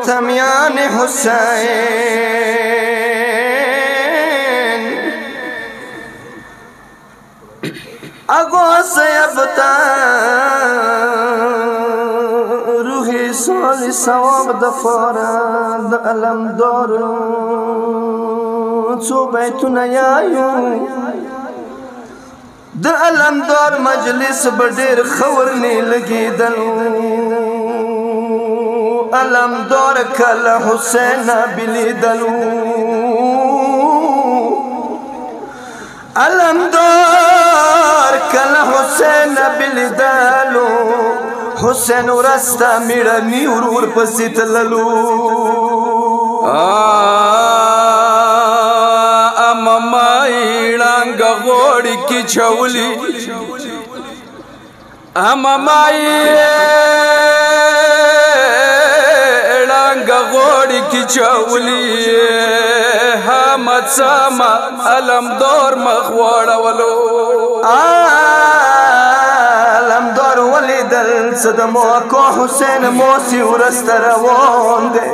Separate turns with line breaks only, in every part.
ماتمیان حسین اگو سیبتا روحی سال ثواب دفارا د علم دار څو بیتونه یایو د علم دار مجلس بډیر خور نه لګیدلو علم دار کله حسین بلیدلو علم دار کله حسین بلیدلو حسین ورستا میړنی ورور پسې تللو
مائی ړانګ غوړی کی چولی مائی ړانګ غوړی کی چولی حمد سما علم دور مخ وړولو
علم دور ولیدل صدمو کو حسین موسی ورست روان دی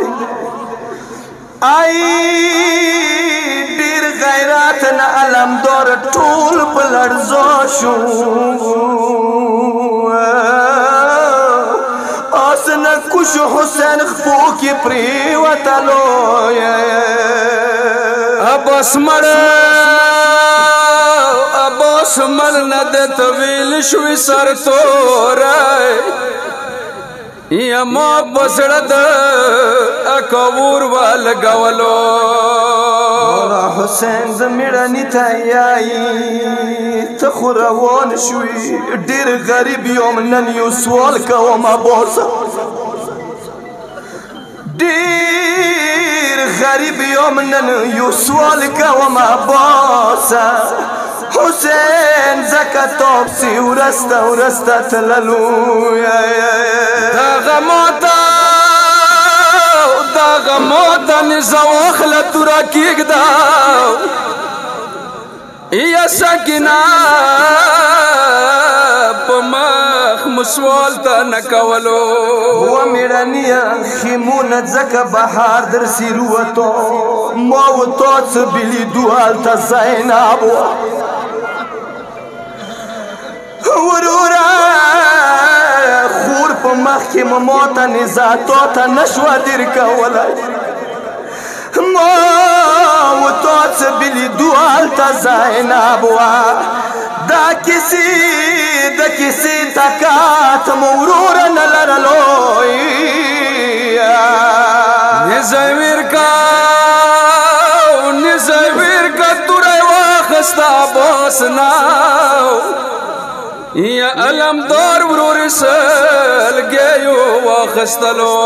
ډیر غیرات نه علم دور ټول په لړزو شو اوس نه کوش حسین خپو کې پریوتلو
ابس مړ نه د طویل شوی سر تورای یا ما بسړه د اکور والګولو
مولا حسین زمیړنی تایای ته خو روان شوی ډیر غریب یم نن یو سوال کوم ابوس ډیر غریب یم نن یو سوال کوم ابوس حسین زکاتوب سی ورستا تللو داغ موتا نزواخل تورا کیگ داو یا سکینا پمخ مسوال تا نکولو و میرانیا خیمون زکا بحار در سیروتو موتو سبیلی دوال تا زینابو ورورا خور په مخ کې موت نزاتو ته نشو دیر کولای موتو سبیلی دوال تا زینب وا دا کسی تکات مورور نلرلو
نزویر کا تورای واخستا باسناو یا علم دار ورور سلګیو واخستلو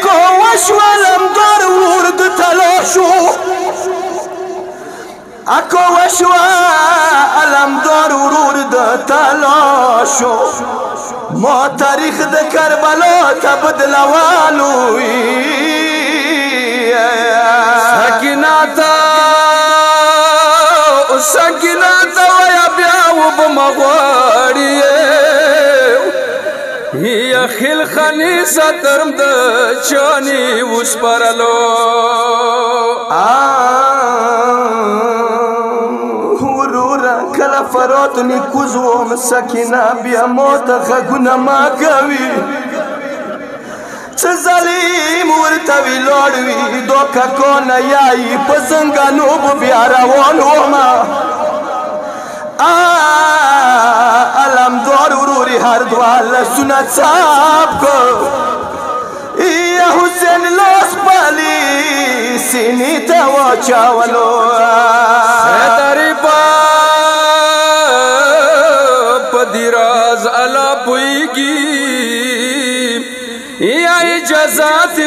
کو وشو علم دار ورور د تلاشو اکو وشو علم دار ورور د تلاشو ما تاریخ د کربلا ته بدلوالو سکینا تا ویا بیا وبمغواړي یا خل خلی سترم د چانی وسپرلو ورورا کله فرات نی کوزوم سکینا بیا موت غونه ما کوي ظالم ورته ویلوړوي دوکه کونه یای په زنګانو بیا روان وما علم دور وروري هر دوال سنت صاحب کو یا حسین لاس پالی سینی ته واچولو
سدری په دیراز الا پویږي یا اجازات